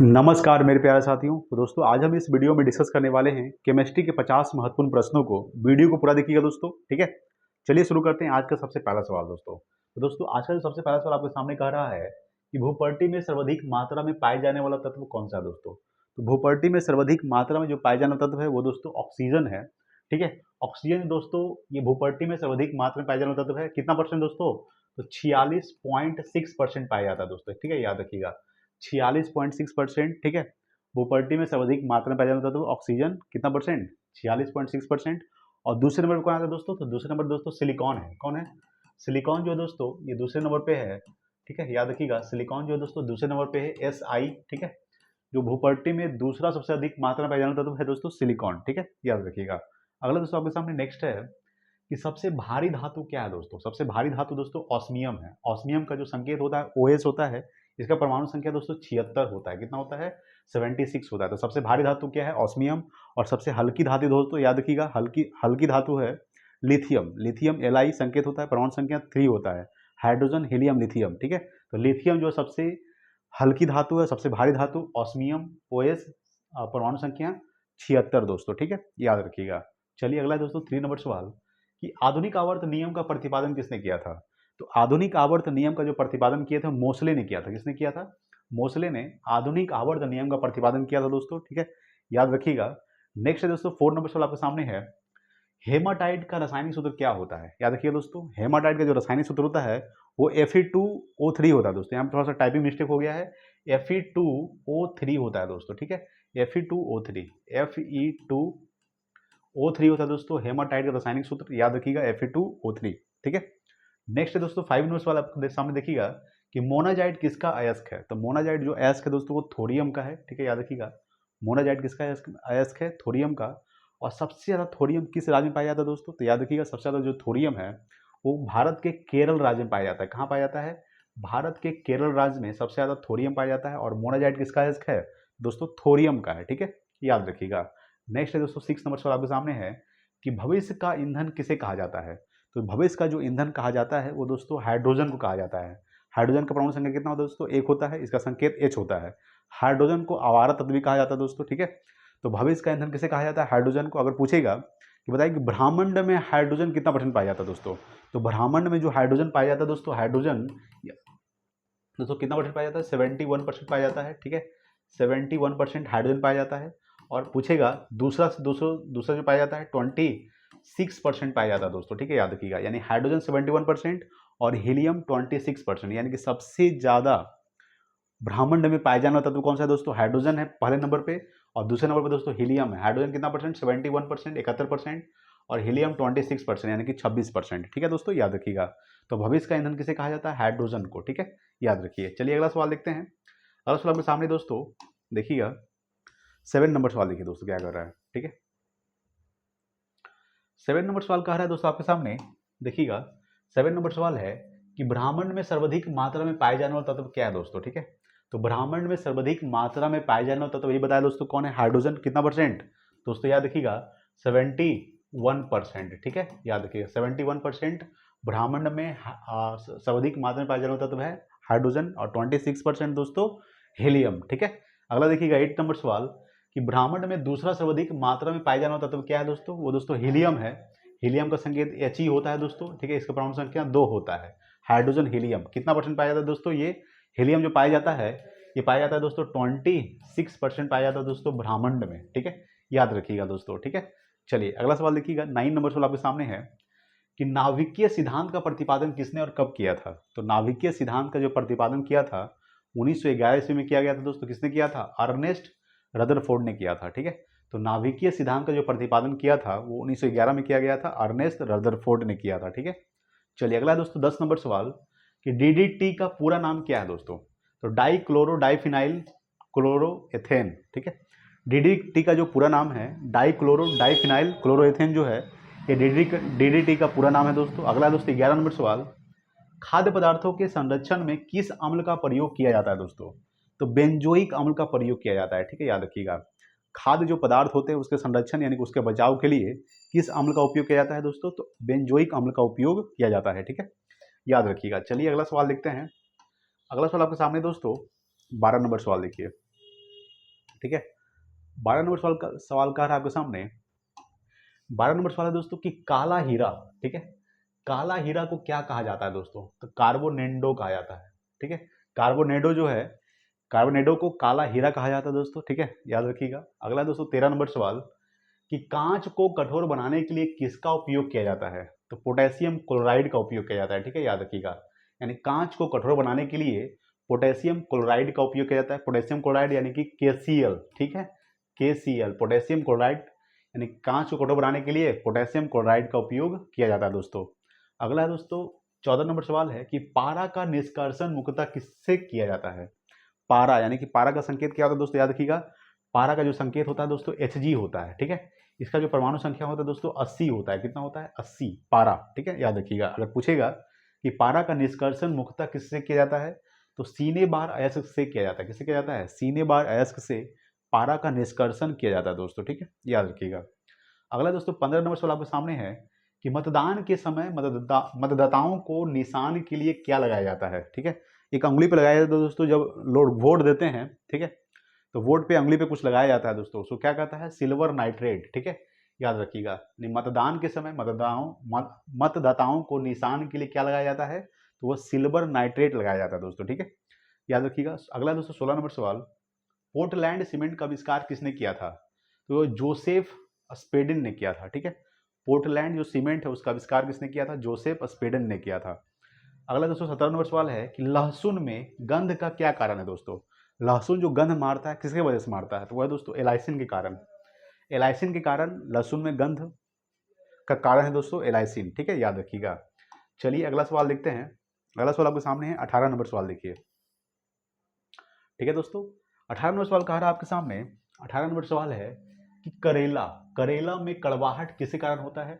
नमस्कार मेरे प्यारे साथियों। तो दोस्तों आज हम इस वीडियो में डिस्कस करने वाले हैं केमिस्ट्री के 50 महत्वपूर्ण प्रश्नों को। वीडियो को पूरा देखिएगा दोस्तों, ठीक है। चलिए शुरू करते हैं आज का सबसे पहला सवाल दोस्तों। तो दोस्तों आज का जो सबसे पहला सवाल आपके सामने कह रहा है कि भूपर्टी में सर्वाधिक मात्रा में पाए जाने वाला तत्व कौन सा है दोस्तों। तो भूपर्टी में सर्वाधिक मात्रा में जो पाए जाने वाला तत्व है वो दोस्तों ऑक्सीजन है, ठीक है। ऑक्सीजन दोस्तों ये भूपर्टी में सर्वाधिक मात्रा में पाए जाने वाला तत्व है। कितना परसेंट दोस्तों? तो 46.6% पाया जाता है दोस्तों, ठीक है, याद रखिएगा 46.6%, ठीक है। भूपर्टी में सर्वाधिक मात्रा में पाया जाता है तो ऑक्सीजन कितना परसेंट? 46.6%। और दूसरे नंबर पर कौन आता है दोस्तों? तो दूसरे नंबर दोस्तों सिलिकॉन है। कौन है? सिलिकॉन जो है दोस्तों ये दूसरे नंबर पे है, ठीक है, याद रखिएगा। सिलिकॉन जो है दोस्तों दूसरे नंबर पे है SI, ठीक है। जो भूपर्टी में दूसरा सबसे अधिक मात्रा में पाया जाने वाला तत्व है दोस्तों सिलिकॉन, ठीक है, याद रखिएगा। अगला दोस्तों आपके सामने नेक्स्ट है कि सबसे भारी धातु क्या है दोस्तों। सबसे भारी धातु दोस्तों ऑस्मियम है। ऑस्मियम का जो संकेत होता है OS होता है। इसका परमाणु संख्या दोस्तों 76 होता है। कितना होता है? 76 होता है। तो सबसे भारी धातु क्या है? ऑस्मियम। और सबसे हल्की धातु दोस्तों याद रखिएगा, हल्की हल्की धातु है लिथियम। लिथियम Li संकेत होता है, परमाणु संख्या 3 होता है। हाइड्रोजन हीलियम लिथियम, ठीक है। तो लिथियम जो सबसे हल्की धातु है, सबसे भारी धातु ऑस्मियम OS, परमाणु संख्या 76 दोस्तों, ठीक है, याद रखिएगा। चलिए अगला है दोस्तों 3 नंबर सवाल कि आधुनिक आवर्त नियम का प्रतिपादन किसने किया था। तो आधुनिक आवर्त नियम का जो प्रतिपादन किया था मोसले ने किया था। किसने किया था? मोसले ने आधुनिक आवर्त नियम का प्रतिपादन किया था दोस्तों, ठीक है, याद रखिएगा। नेक्स्ट है दोस्तों 4 नंबर सवाल आपके सामने है, हेमाटाइट का रासायनिक सूत्र क्या होता है? याद रखिए दोस्तों, हेमाटाइट का जो रासायनिक सूत्र होता है वो Fe2O3 होता है दोस्तों। यहाँ पर थोड़ा सा टाइपिंग मिस्टेक हो गया है, Fe2O3 होता है दोस्तों, ठीक है, Fe2O3 Fe2O3 होता है दोस्तों हेमाटाइट का रासायनिक सूत्र, याद रखिएगा Fe2O3, ठीक है। नेक्स्ट है दोस्तों 5 नंबर सवाल आपके सामने देखिएगा कि मोनाजाइट किसका अयस्क है। तो मोनाजाइट जो अयस्क है दोस्तों वो थोरियम का है, ठीक है, याद रखिएगा। मोनाजाइट किसका अयस्क है? थोरियम का। और सबसे ज़्यादा थोरियम किस राज्य में पाया जाता है दोस्तों? तो याद रखिएगा सबसे ज़्यादा जो थोरियम है वो भारत के केरल राज्य में पाया जाता है। कहाँ पाया जाता है? भारत के केरल राज्य में सबसे ज़्यादा थोरियम पाया जाता है। और मोनाजाइट किसका अयस्क है दोस्तों? थोरियम का है, ठीक है, याद रखिएगा। नेक्स्ट है दोस्तों 6 नंबर सवाल आपके सामने है कि भविष्य का ईंधन किसे कहा जाता है। तो भविष्य का जो ईंधन कहा जाता है वो दोस्तों हाइड्रोजन को कहा जाता है। हाइड्रोजन का परमाणु संख्या कितना होता है दोस्तों? 1 होता है। इसका संकेत H होता है। हाइड्रोजन को आवारा तत्व भी कहा जाता है दोस्तों, ठीक है। तो भविष्य का ईंधन किसे कहा जाता है? हाइड्रोजन को। अगर पूछेगा कि बताइए कि ब्रह्मांड में हाइड्रोजन कितना परसेंट पाया जाता है दोस्तों, तो ब्रह्मांड में जो हाइड्रोजन पाया जाता है दोस्तों, हाइड्रोजन दोस्तों कितना परसेंट पाया जाता है? 71% पाया जाता है, ठीक है, 71% हाइड्रोजन पाया जाता है। और पूछेगा दूसरा दूसरा जो पाया जाता है 26% पाया जाता है दोस्तों, ठीक है, याद रखिएगा। यानी हाइड्रोजन 71% और हीलियम 26%, यानी कि सबसे ज़्यादा ब्रह्मांड में पाया जाने वाला तत्व कौन सा है दोस्तों? हाइड्रोजन है पहले नंबर पे। और दूसरे नंबर पे दोस्तों हीलियम है। हाइड्रोजन कितना परसेंट? 71%, 71%। और हीलियम 26%, यानी कि 26%, ठीक है दोस्तों, याद रखिएगा। तो भविष्य का ईंधन किसे कहा जाता है? हाइड्रोजन को, ठीक है, याद रखिए। चलिए अगला सवाल देखते हैं। अगला सवाल आपके सामने दोस्तों देखिएगा 7 नंबर सवाल देखिए दोस्तों क्या कर रहा है, ठीक है। 7 नंबर सवाल कह रहा है दोस्तों आपके सामने देखिएगा। 7 नंबर सवाल है कि ब्रह्मांड में सर्वाधिक मात्रा में पाए जाने वाला तत्व क्या है दोस्तों, ठीक है। तो ब्रह्मांड में सर्वाधिक मात्रा में पाए जाने वाला तत्व ये बताया दोस्तों कौन है? हाइड्रोजन। कितना परसेंट दोस्तों? याद रखिएगा 71%, ठीक है, याद रखिएगा 71% ब्रह्मांड में सर्वाधिक मात्रा में पाया जाने वाला तत्व है हाइड्रोजन। और 26% दोस्तों हीलियम, ठीक है। अगला देखिएगा 8 नंबर सवाल कि ब्रह्मांड में दूसरा सर्वाधिक मात्रा में पाया जाने वाला तत्व क्या है दोस्तों? वो दोस्तों हीलियम है। हीलियम का संकेत He होता है दोस्तों, ठीक है, इसका परमाणु संख्या 2 होता है। हाइड्रोजन हीलियम कितना परसेंट पाया जाता है दोस्तों? ये हीलियम जो पाया जाता है ये पाया जाता है दोस्तों 26% पाया जाता है दोस्तों ब्रह्मांड में, ठीक है, याद रखिएगा दोस्तों, ठीक है। चलिए अगला सवाल देखिएगा 9 नंबर सवाल आपके सामने है कि नाभिकीय सिद्धांत का प्रतिपादन किसने और कब किया था। तो नाभिकीय सिद्धांत का जो प्रतिपादन किया था 1911 ईस्वी में किया गया था दोस्तों। किसने किया था? अर्नेस्ट रदरफोर्ड ने किया था, ठीक है। तो नाभिकीय सिद्धांत का जो प्रतिपादन किया था वो 1911 में किया गया था, अर्नेस्ट रदरफोर्ड ने किया था, ठीक है। चलिए अगला दोस्तों 10 नंबर सवाल कि DDT का पूरा नाम क्या है दोस्तों। तो डाई क्लोरो डाइफिनाइल क्लोरोएथेन, ठीक है। DDT का जो पूरा नाम है डाई क्लोरो डाइफिनाइल क्लोरोएथेन जो है ये DDT का पूरा नाम है दोस्तों। अगला दोस्तों 11 नंबर सवाल, खाद्य पदार्थों के संरक्षण में किस अम्ल का प्रयोग किया जाता है दोस्तों। तो बेंजोइक अम्ल का प्रयोग किया जाता है, ठीक है, याद रखिएगा। खाद्य जो पदार्थ होते हैं उसके संरक्षण यानी कि उसके बचाव के लिए किस अम्ल का उपयोग किया जाता है दोस्तों? तो बेंजोइक अम्ल का उपयोग किया जाता है, ठीक है, याद रखिएगा। चलिए अगला सवाल देखते हैं। अगला सवाल आपके सामने दोस्तों 12 नंबर सवाल देखिए। ठीक है। 12 नंबर सवाल का है आपके सामने। 12 नंबर सवाल है दोस्तों कि काला हीरा, ठीक है, काला हीरा को क्या कहा जाता है दोस्तों? तो कार्बोनेंडो कहा जाता है, ठीक है। कार्बोनेडो जो है, कार्बोनेडो को काला हीरा कहा जाता है दोस्तों, ठीक है, याद रखिएगा। अगला दोस्तों 13 नंबर सवाल कि कांच को कठोर बनाने के लिए किसका उपयोग किया जाता है? तो पोटेशियम क्लोराइड का उपयोग किया जाता है, ठीक है, याद रखिएगा। यानी कांच को कठोर बनाने के लिए पोटेशियम क्लोराइड का उपयोग किया जाता है। पोटेशियम क्लोराइड यानी कि KCl, ठीक है, KCl पोटेशियम क्लोराइड, यानी कांच को कठोर बनाने के लिए पोटेशियम क्लोराइड का उपयोग किया जाता है दोस्तों। अगला है दोस्तों 14 नंबर सवाल है कि पारा का निष्कर्षण मुख्यतः किससे किया जाता है? पारा यानी कि पारा का संकेत क्या होता है दोस्तों, याद रखिएगा। पारा का जो संकेत होता है दोस्तों Hg होता है, ठीक है। इसका जो परमाणु संख्या होता है दोस्तों 80 होता है। कितना होता है? 80 पारा, ठीक है, याद रखिएगा। अगर पूछेगा कि पारा का निष्कर्षण मुख्यतः किससे किया जाता है, तो सीने बार अयस्क से किया जाता है। किससे किया जाता है? सीने बार अयस्क से पारा का निष्कर्षण किया जाता है दोस्तों, ठीक है, याद रखिएगा। अगला दोस्तों 15 नंबर सवाल आपके सामने है कि मतदान के समय मतदाताओं को निशान के लिए क्या लगाया जाता है, ठीक है। एक अंगुली पे लगाया जाता है दोस्तों, जब लोग वोट देते हैं, ठीक है, तो वोट पे अंगुली पे कुछ लगाया जाता है दोस्तों, उसको क्या कहता है? सिल्वर नाइट्रेट, ठीक है, याद रखिएगा। मतदान के समय मतदाताओं को निशान के लिए क्या लगाया जाता है? तो वो सिल्वर नाइट्रेट लगाया जाता है दोस्तों, ठीक है, याद रखिएगा। अगला दोस्तों 16 नंबर सवाल, पोर्टलैंड सीमेंट का आविष्कार किसने किया था? तो जोसेफ स्पेडिन ने किया था, ठीक है। पोर्टलैंड जो सीमेंट है उसका आविष्कार किसने किया था? जोसेफ स्पेडिन ने किया था। अगला दोस्तों 17 नंबर सवाल है कि लहसुन में गंध का क्या कारण है दोस्तों? लहसुन जो गंध मारता है किसके वजह से मारता है? तो वह दोस्तों एलाइसिन के कारण। एलाइसिन के कारण लहसुन में गंध का कारण है दोस्तों एलाइसिन, ठीक है, याद रखिएगा। चलिए अगला सवाल देखते हैं। अगला सवाल आपके सामने है 18 नंबर सवाल, देखिए, ठीक है दोस्तों। 18 नंबर सवाल कह रहा है आपके सामने। 18 नंबर सवाल है कि करेला, करेला में कड़वाहट किसके कारण होता है?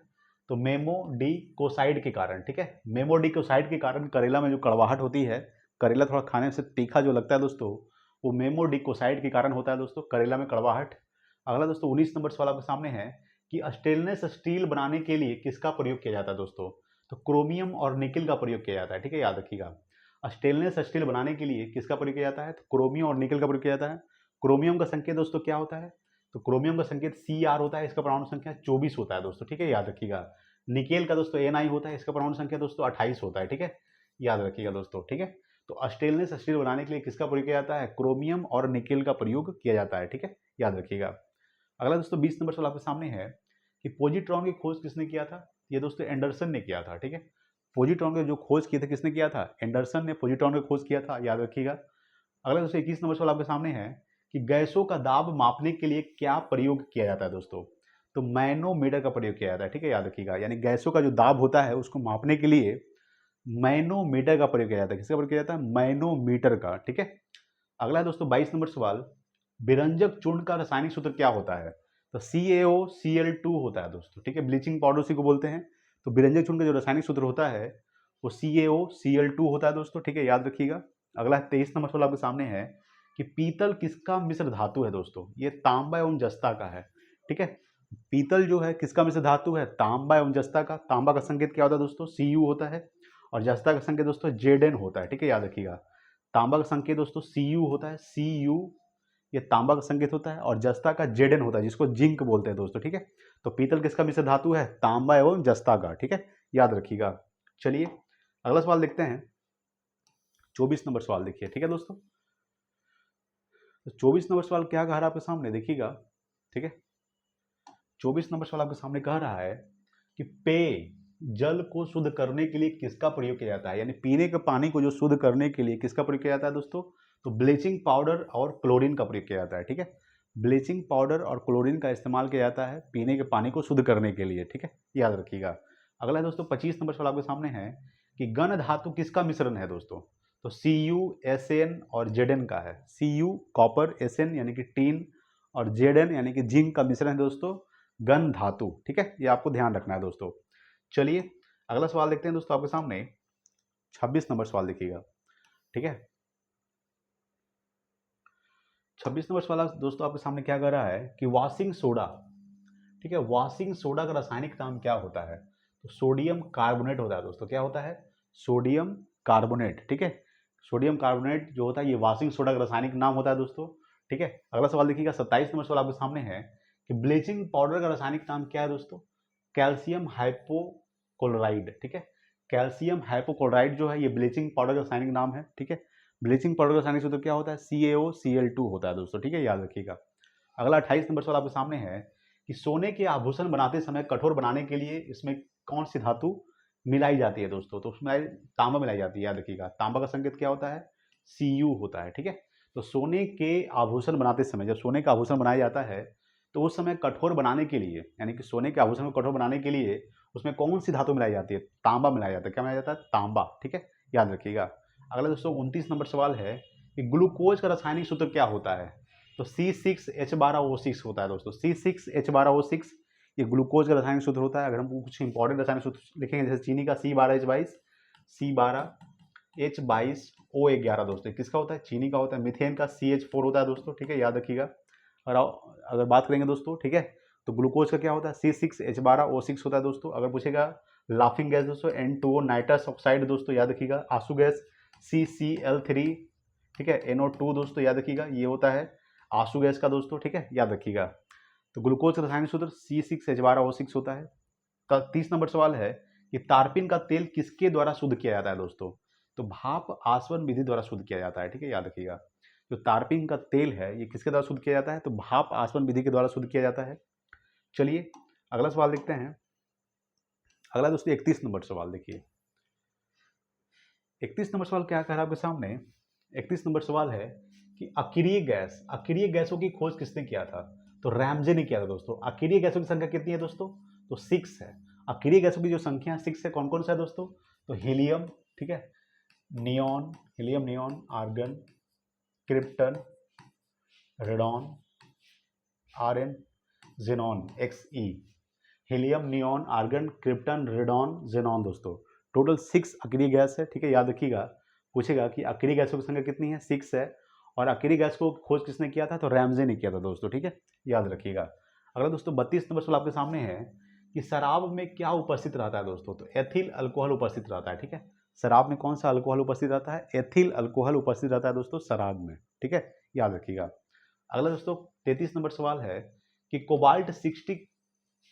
तो मेमोडिकोसाइड के कारण, ठीक है, मेमोडिकोसाइड के कारण करेला में जो कड़वाहट होती है, करेला थोड़ा खाने से तीखा जो लगता है दोस्तों, वो मेमोडिकोसाइड के कारण होता है दोस्तों, करेला में कड़वाहट। अगला दोस्तों 19 नंबर सवाल आपके सामने है कि स्टेनलेस स्टील बनाने के लिए किसका प्रयोग किया जाता है दोस्तों? तो क्रोमियम और निकिल का प्रयोग किया जाता है, ठीक है, याद रखिएगा। स्टेनलेस स्टील बनाने के लिए किसका प्रयोग किया जाता है? तो क्रोमियम और निकल का प्रयोग किया जाता है। क्रोमियम का संकेत दोस्तों क्या होता है? तो क्रोमियम का संकेत Cr होता है, इसका परमाणु संख्या 24 होता है दोस्तों, ठीक है, याद रखिएगा। निकेल का दोस्तों Ni होता है, इसका परमाणु संख्या दोस्तों 28 होता है, ठीक है, याद रखिएगा दोस्तों, ठीक है। तो स्टेनलेस स्टील बनाने के लिए किसका प्रयोग किया जाता है? क्रोमियम और निकेल का प्रयोग किया जाता है, ठीक है, याद रखिएगा। अगला दोस्तों 20 नंबर सवाल आपके सामने है कि पॉजिट्रॉन की खोज किसने किया था? ये दोस्तों एंडरसन ने किया था, ठीक है। पॉजिट्रॉन की जो खोज की थी किसने किया था? एंडरसन ने पॉजिट्रॉन की खोज किया था, याद रखिएगा। अगला दोस्तों 21 नंबर सवाल आपके सामने है कि गैसों का दाब मापने के लिए क्या प्रयोग किया जाता है दोस्तों? तो मैनोमीटर का प्रयोग किया जाता है, ठीक है, याद रखिएगा। यानी गैसों का जो दाब होता है उसको मापने के लिए मैनोमीटर का प्रयोग किया जाता है। किसका प्रयोग किया जाता है? मैनोमीटर का, ठीक है। अगला है दोस्तों 22 नंबर सवाल, विरंजक चूर्ण का रासायनिक सूत्र क्या होता है? तो CaOCl2 होता है दोस्तों, ठीक है, ब्लीचिंग पाउडर उसी को बोलते हैं। तो विरंजक चूर्ण का जो रासायनिक सूत्र होता है वो CaOCl2 होता है दोस्तों, ठीक है, याद रखिएगा। अगला 23 नंबर सवाल आपके सामने है कि पीतल किसका मिश्र धातु है दोस्तों? ये तांबा एवं जस्ता का है, ठीक है। पीतल जो है किसका मिश्र धातु है? तांबा एवं जस्ता का। तांबा का संकेत क्या होता है दोस्तों? Cu होता है, और जस्ता का संकेत दोस्तों Zn होता है, ठीक है, याद रखिएगा। तांबा का संकेत दोस्तों Cu होता है, Cu ये तांबा का संकेत होता है, और जस्ता का Zn होता है, जिसको जिंक बोलते हैं दोस्तों, ठीक है। तो पीतल किसका मिश्र धातु है? तांबा एवं जस्ता का, ठीक है, याद रखिएगा। चलिए अगला सवाल देखते हैं। 24 नंबर सवाल देखिए, ठीक है दोस्तों। तो 24 नंबर सवाल क्या कह रहा है आपके सामने, देखिएगा, ठीक है। 24 नंबर सवाल आपके सामने कह रहा है कि पेय जल को शुद्ध करने के लिए किसका प्रयोग किया जाता है? यानी पीने के पानी को जो शुद्ध करने के लिए किसका प्रयोग किया जाता है दोस्तों? तो ब्लीचिंग पाउडर और क्लोरीन का प्रयोग किया जाता है, ठीक है। ब्लीचिंग पाउडर और क्लोरीन का इस्तेमाल किया जाता है पीने के पानी को शुद्ध करने के लिए, ठीक है, याद रखिएगा। अगला है दोस्तों 25 नंबर सवाल आपके सामने है कि गण धातु किसका मिश्रण है दोस्तों? तो Cu Sn और Zn का है। Cu कॉपर, Sn यानी कि टीन, और Zn यानी कि जिंक का मिश्रण है दोस्तों गण धातु, ठीक है, ये आपको ध्यान रखना है दोस्तों। चलिए अगला सवाल देखते हैं दोस्तों आपके सामने। 26 नंबर सवाल देखिएगा, ठीक है। 26 नंबर सवाल दोस्तों आपके सामने क्या कर रहा है कि वॉशिंग सोडा, ठीक है, वॉशिंग सोडा का रासायनिक नाम क्या होता है? तो सोडियम कार्बोनेट होता है दोस्तों। क्या होता है? सोडियम कार्बोनेट, ठीक है। सोडियम कार्बोनेट जो होता है ये वॉशिंग सोडा का रासायनिक नाम होता है दोस्तों। ठीक है। अगला सवाल देखिएगा, 27 नंबर सवाल आपके सामने है कि ब्लीचिंग पाउडर का रासायनिक नाम क्या है दोस्तों? कैल्शियम हाइपोक्लोराइड, ठीक है। कैल्शियम हाइपोक्लोराइड जो है ये ब्लीचिंग पाउडर का रासायनिक नाम है, ठीक है। ब्लीचिंग पाउडर का रासायनिक सूत्र क्या होता है? CaOCl2 होता है दोस्तों, ठीक है, याद रखिएगा। अगला 28 नंबर सवाल आपके सामने है कि सोने के आभूषण बनाते समय कठोर बनाने के लिए इसमें कौन सी धातु मिलाई जाती है दोस्तों? तो उसमें तांबा मिलाई जाती है, याद रखिएगा। तांबा का संकेत क्या होता है? Cu होता है, ठीक है। तो सोने के आभूषण बनाते समय, जब सोने का आभूषण बनाया जाता है तो उस समय कठोर बनाने के लिए, यानी कि सोने के आभूषण को कठोर बनाने के लिए उसमें कौन सी धातु मिलाई जाती है? तांबा मिलाया जाता है। क्या मिलाया जाता है? तांबा, ठीक है, याद रखिएगा। अगला दोस्तों 29 नंबर सवाल है कि ग्लूकोज का रासायनिक सूत्र क्या होता है? तो C6H12O6 होता है दोस्तों, C6H12O6 ये ग्लूकोज का रासायनिक सूत्र होता है। अगर हम कुछ इंपॉर्टेंट रासायनिक सूत्र लिखेंगे जैसे चीनी का C12H22, C12H22O11 दोस्तों, किसका होता है? चीनी का होता है। मीथेन का CH4 होता है दोस्तों, ठीक है, याद रखिएगा। और अगर बात करेंगे दोस्तों, ठीक है, तो ग्लूकोज का क्या होता है? C6H12O6 होता है दोस्तों। अगर पूछेगा लाफिंग गैस दोस्तों N2O नाइट्रस ऑक्साइड दोस्तों, याद रखिएगा। आंसू गैस CCl3, ठीक है, NO2 दोस्तों, याद रखिएगा, ये होता है आंसू गैस का दोस्तों, ठीक है, याद रखिएगा। तो ग्लूकोज का रासायनिक सूत्र C6H12O6 होता है। 30 नंबर सवाल है कि तारपीन का तेल किसके द्वारा शुद्ध किया जाता है दोस्तों? तो भाप आसवन विधि द्वारा शुद्ध किया जाता है, ठीक है, याद रखिएगा। जो तारपीन का तेल है ये किसके द्वारा शुद्ध किया जाता है? तो भाप आसवन विधि के द्वारा शुद्ध किया जाता है। चलिए अगला सवाल देखते हैं। अगला दोस्तों 31 नंबर सवाल देखिए। 31 नंबर सवाल क्या कह रहा है आपके सामने? 31 नंबर सवाल है कि अक्रिय गैसों की खोज किसने किया था? तो रैमजे ने किया था दोस्तों। अक्रिय गैसों की संख्या कितनी है दोस्तों? तो 6 है। अक्रिय गैसों की जो संख्या 6 है, कौन कौन सा है दोस्तों? तो हीलियम, ठीक है, neon, helium neon, argon, krypton, radon, RN, xenon, XE। Helium, neon, argon, krypton, radon, xenon दोस्तों, टोटल 6 अक्रिय गैस है, ठीक है, याद रखिएगा। पूछेगा कि अक्रिय गैसों की संख्या कितनी है? 6 है। और अक्रिय गैस को खोज किसने किया था? तो रैमजे ने किया था दोस्तों, ठीक है, याद रखिएगा। अगला दोस्तों 32 नंबर सवाल आपके सामने है कि शराब में क्या उपस्थित रहता है दोस्तों? तो एथिल अल्कोहल उपस्थित रहता है, ठीक है। शराब में कौन सा अल्कोहल उपस्थित रहता है? एथिल अल्कोहल उपस्थित रहता है दोस्तों शराब में, ठीक है, याद रखिएगा। अगला दोस्तों 33 नंबर सवाल है कि कोबाल्ट 60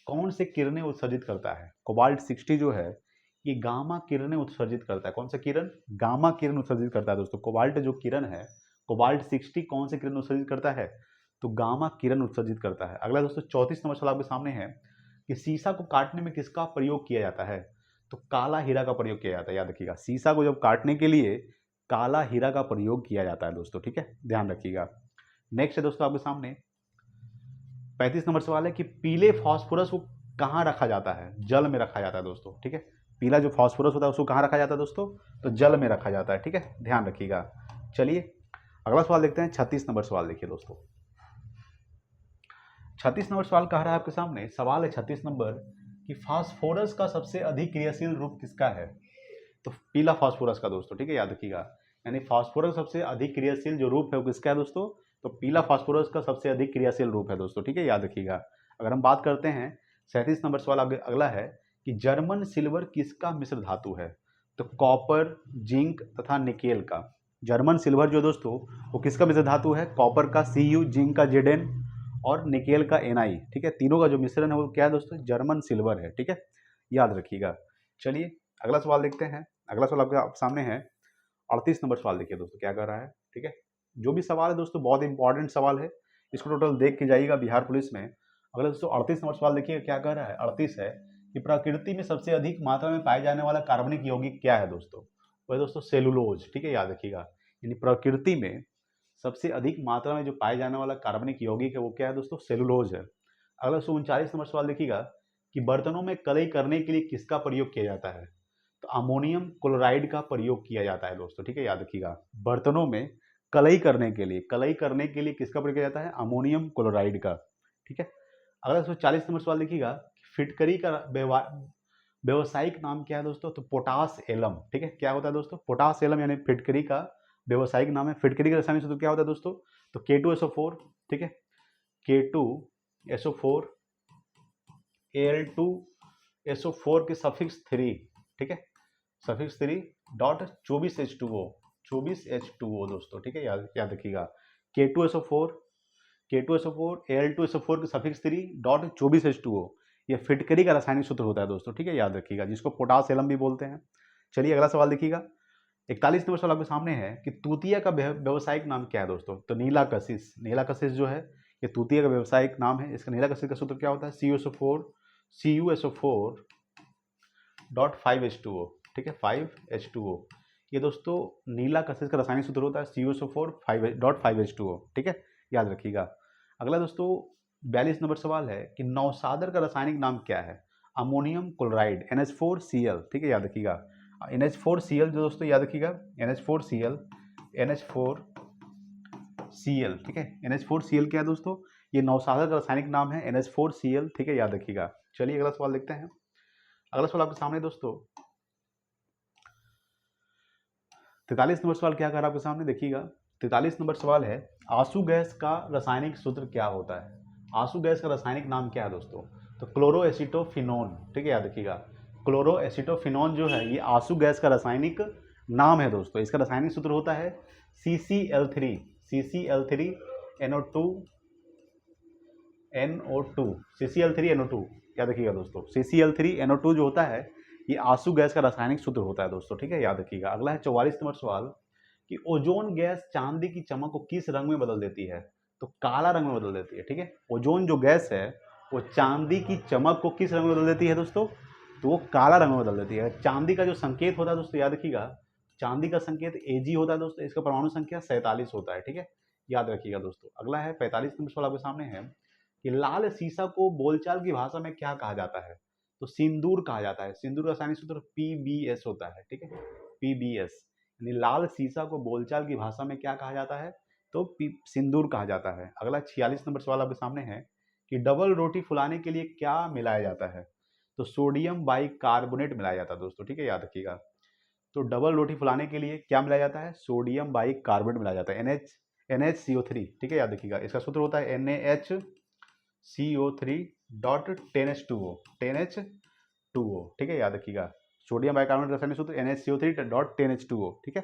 कौन से किरणें उत्सर्जित करता है? कोबाल्ट 60 जो है ये गामा किरणें उत्सर्जित करता है। कौन सा किरण? गामा किरण उत्सर्जित करता है दोस्तों। कोबाल्ट जो किरण है, कोबाल्ट 60 कौन से किरण उत्सर्जित करता है? तो गामा किरण उत्सर्जित करता है। अगला दोस्तों 34 नंबर सवाल आपके सामने है कि सीसा को काटने में किसका प्रयोग किया जाता है? तो काला हीरा का प्रयोग किया जाता है, याद रखिएगा। सीसा को जब काटने के लिए काला हीरा का प्रयोग किया जाता है दोस्तों, ठीक है, ध्यान रखिएगा। नेक्स्ट है दोस्तों आपके सामने 35 नंबर सवाल है कि पीले फास्फोरस को कहाँ रखा जाता है? जल में रखा जाता है दोस्तों, ठीक है। पीला जो फास्फोरस होता है उसको कहाँ रखा जाता है दोस्तों? तो जल में रखा जाता है, ठीक है, ध्यान रखिएगा। चलिए अगला सवाल देखते हैं। 36 नंबर सवाल देखिए दोस्तों। 36 नंबर सवाल कह रहा है आपके सामने, सवाल है 36 नंबर कि फास्फोरस का सबसे अधिक क्रियाशील रूप किसका है? तो पीला फास्फोरस का दोस्तों, ठीक है, याद रखिएगा। यानी फास्फोरस सबसे अधिक क्रियाशील जो रूप है वो किसका है दोस्तों? तो पीला फास्फोरस का सबसे अधिक क्रियाशील रूप है दोस्तों, ठीक है, याद रखिएगा। अगर हम बात करते हैं 37 नंबर सवाल अगला है कि जर्मन सिल्वर किसका मिश्र धातु है? तो कॉपर, जिंक तथा निकेल का। जर्मन सिल्वर जो दोस्तों वो किसका मिश्र धातु है? कॉपर का Cu, जिंक का Zn और निकेल का Na, ठीक है, तीनों का जो मिश्रण है वो क्या है दोस्तों? जर्मन सिल्वर है, ठीक है, याद रखिएगा। चलिए अगला सवाल देखते हैं। अगला सवाल आपके सामने है 38 नंबर सवाल देखिए दोस्तों क्या कर रहा है, ठीक है। जो भी सवाल है दोस्तों बहुत इंपॉर्टेंट सवाल है, इसको टोटल देख के जाइएगा बिहार पुलिस में। अगला दोस्तों 38 नंबर सवाल देखिए क्या कह रहा है। 38 है कि प्रकृति में सबसे अधिक मात्रा में पाए जाने वाला कार्बनिक यौगिक क्या है दोस्तों? वह दोस्तों सेलुलोज, ठीक है, याद रखिएगा। यानी प्रकृति में सबसे अधिक मात्रा में जो पाए जाने वाला कार्बनिक यौगिक है वो क्या है दोस्तों? सेलुलोज है। अगला 39 नंबर सवाल देखिएगा कि बर्तनों में कलई करने के लिए किसका प्रयोग किया जाता है? तो अमोनियम क्लोराइड का प्रयोग किया जाता है दोस्तों, ठीक है, याद रखिएगा। बर्तनों में कलई करने के लिए किसका प्रयोग किया जाता है? अमोनियम क्लोराइड का, ठीक है। अगला 140 नंबर सवाल देखिएगा, फिटकरी का व्यवसायिक नाम क्या है दोस्तों? तो पोटास एलम, ठीक है, क्या होता है दोस्तों? पोटास एलम यानी फिटकरी का व्यवसायिक नाम है। फिटकरी का रासायनिक सूत्र क्या होता है दोस्तों? तो K2SO4, ठीक है, K2SO4 Al2SO4 के सफिक्स 3, ठीक है, सफिक्स 3 डॉट 24H2O दोस्तों, ठीक है, याद रखिएगा। K2SO4 K2SO4 Al2SO4 के सफिक्स 3 डॉट 24H2O, ये फिटकरी का रासायनिक सूत्र होता है दोस्तों, ठीक है, याद रखिएगा, जिसको पोटास एलम भी बोलते हैं। चलिए अगला सवाल देखिएगा। 41 नंबर सवाल आपके सामने है कि तूतिया का व्यवसायिक नाम क्या है दोस्तों? तो नीला कशिश, नीला कशिश जो है ये तूतिया का व्यवसायिक नाम है। इसका नीला कशिश का सूत्र क्या होता है? CuSO4 डॉट 5H2O, ठीक है, 5H2O। ये दोस्तों नीला कशिश का रासायनिक सूत्र होता है CuSO4 डॉट 5H2O, ठीक है, याद रखिएगा। अगला दोस्तों 42 नंबर सवाल है कि नौसादर का रासायनिक नाम क्या है? अमोनियम क्लोराइड NH4Cl, ठीक है, याद रखिएगा। NH4Cl जो दोस्तों याद रखिएगा, NH4Cl, ठीक है, NH4Cl क्या है दोस्तों? ये नौसादर का रासायनिक नाम है NH4Cl, ठीक है, याद रखिएगा। चलिए अगला सवाल देखते हैं। अगला सवाल आपके सामने दोस्तों 43 नंबर सवाल क्या कर रहा है आपके सामने, देखिएगा। 43 नंबर सवाल है आंसू गैस का रासायनिक सूत्र क्या होता है? आंसू गैस का रासायनिक नाम क्या है दोस्तों? तो क्लोरोएसिटोफिनोन, ठीक है, याद रखिएगा। क्लोरोएसिटोफिनोन जो है ये आंसू गैस का रासायनिक नाम है दोस्तों। इसका रासायनिक सूत्र होता है CCl3 NO2 CCl3NO2, याद रखिएगा दोस्तों। CCl3NO2 जो होता है ये आंसू गैस का रासायनिक सूत्र होता है दोस्तों, ठीक है, याद रखिएगा। अगला है 44 नंबर सवाल कि ओजोन गैस चांदी की चमक को किस रंग में बदल देती है? तो काला रंग में बदल देती है, ठीक है। ओजोन जो गैस है वो चांदी की चमक को किस रंग में बदल देती है दोस्तों? तो वो काला रंग में बदल देती है। चांदी का जो संकेत होता है दोस्तों, याद रखिएगा, चांदी का संकेत Ag होता है दोस्तों। इसका परमाणु संख्या 47 होता है, ठीक है, याद रखिएगा दोस्तों। अगला है 45 नंबर सवाल आपके सामने है कि लाल सीसा को बोलचाल की भाषा में क्या कहा जाता है? तो सिंदूर कहा जाता है। सिंदूर का रासायनिक सूत्र PbS होता है, ठीक है, PbS। यानी लाल सीसा को बोलचाल की भाषा में क्या कहा जाता है? तो सिंदूर कहा जाता है। अगला 46 नंबर सवाल आपके सामने है कि डबल रोटी फुलाने के लिए क्या मिलाया जाता है? तो सोडियम बाइकार्बोनेट मिलाया जाता है दोस्तों, ठीक है, याद रखिएगा। तो डबल रोटी फुलाने के लिए क्या मिलाया जाता है? सोडियम बाइकार्बोनेट मिलाया जाता है, NaCO3, ठीक है, याद रखिएगा। इसका सूत्र होता है NaHCO3 डॉट 10H2O, ठीक है, याद रखिएगा। सोडियम बाइकार्बोनेट रासायनिक सूत्र NaCO3 डॉट 10H2O, ठीक है।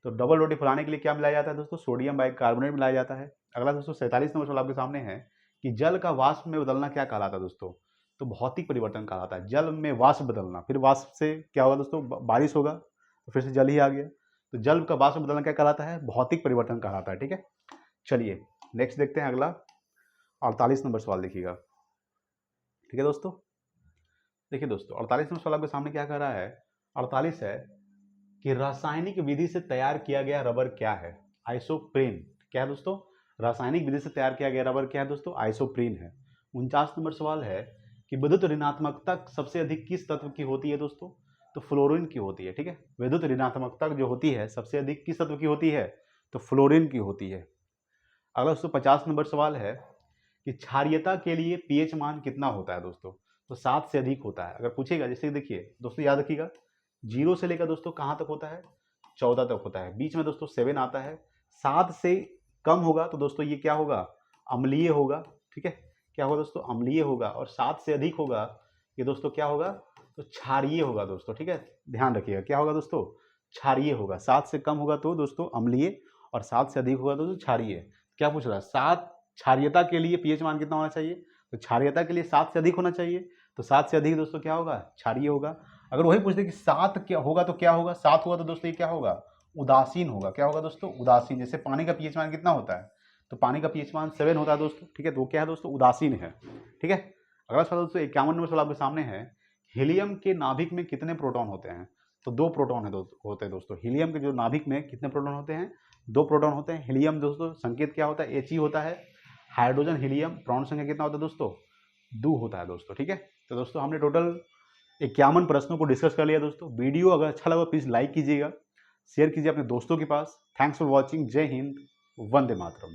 तो डबल रोटी फुलाने के लिए क्या मिलाया जाता है दोस्तों? सोडियम बाइकार्बोनेट मिलाया जाता है। अगला दोस्तों 47 नंबर सवाल आपके सामने है कि जल का वाष्प में बदलना क्या कहलाता है दोस्तों? तो भौतिक परिवर्तन कहलाता है। जल में वाष्प बदलना, फिर वाष्प से क्या होगा दोस्तों? बारिश होगा, तो फिर से जल ही आ गया। तो जल का वाष्प बदलना क्या कहलाता है? भौतिक परिवर्तन कहलाता है, ठीक है। चलिए नेक्स्ट देखते हैं। अगला 48 नंबर सवाल देखिएगा, ठीक है दोस्तों। देखिए दोस्तों 48 नंबर सवाल आपके सामने क्या कह रहा है? 48 है कि रासायनिक विधि से तैयार किया गया रबर क्या है? आइसोप्रीन। क्या है दोस्तों? रासायनिक विधि से तैयार किया गया रबर क्या है दोस्तों? आइसोप्रीन है। 49 नंबर सवाल है कि विद्युत ऋणात्मकता सबसे अधिक किस तत्व की होती है दोस्तों? तो फ्लोरीन की होती है, ठीक है। विद्युत ऋणात्मकता जो होती है सबसे अधिक किस तत्व की होती है? तो फ्लोरीन की होती है। अगला दोस्तों 50 नंबर सवाल है कि क्षारीयता के लिए pH मान कितना होता है दोस्तों? तो 7 से अधिक होता है। अगर पूछेगा, जैसे देखिए दोस्तों, याद रखिएगा, 0 से लेकर दोस्तों कहाँ तक होता है? 14 तक होता है। बीच में दोस्तों 7 आता है। 7 से कम होगा तो दोस्तों ये क्या होगा? अम्लीय होगा, ठीक है। क्या होगा दोस्तों? अम्लीय होगा। और 7 से अधिक होगा ये दोस्तों क्या होगा? तो क्षारीय होगा दोस्तों, ठीक है, ध्यान रखिएगा। क्या होगा दोस्तों? क्षारीय होगा। 7 से कम होगा तो दोस्तों अम्लीय, और 7 से अधिक होगा तो क्षारीय। क्या पूछ रहा है? 7 क्षारीयता के लिए pH मान कितना होना चाहिए? तो क्षारीयता के लिए 7 से अधिक होना चाहिए। तो 7 से अधिक दोस्तों क्या होगा? क्षारीय होगा। अगर वही पूछते कि 7 क्या होगा तो क्या होगा? 7 होगा तो दोस्तों ये क्या होगा? उदासीन होगा। क्या होगा दोस्तों? उदासीन। जैसे पानी का pH मान कितना होता है? तो पानी का pH मान 7 होता है दोस्तों, ठीक है। तो क्या है दोस्तों? उदासीन है, ठीक है। अगला सवाल दोस्तों 51 नंबर सवाल आपके सामने है, हीलियम के नाभिक में कितने प्रोटॉन होते हैं? तो 2 प्रोटॉन होते हैं दोस्तों। हीलियम के जो नाभिक में कितने प्रोटॉन होते हैं? 2 प्रोटॉन होते हैं। हीलियम दोस्तों संकेत क्या होता है? He होता है। हाइड्रोजन हीलियम परमाणु संख्या कितना होता है दोस्तों? 2 होता है दोस्तों, ठीक है। तो दोस्तों हमने टोटल 51 प्रश्नों को डिस्कस कर लिया दोस्तों। वीडियो अगर अच्छा लगा प्लीज लाइक कीजिएगा, शेयर कीजिए अपने दोस्तों के पास। Thanks for watching. जय हिंद, वंदे मातरम।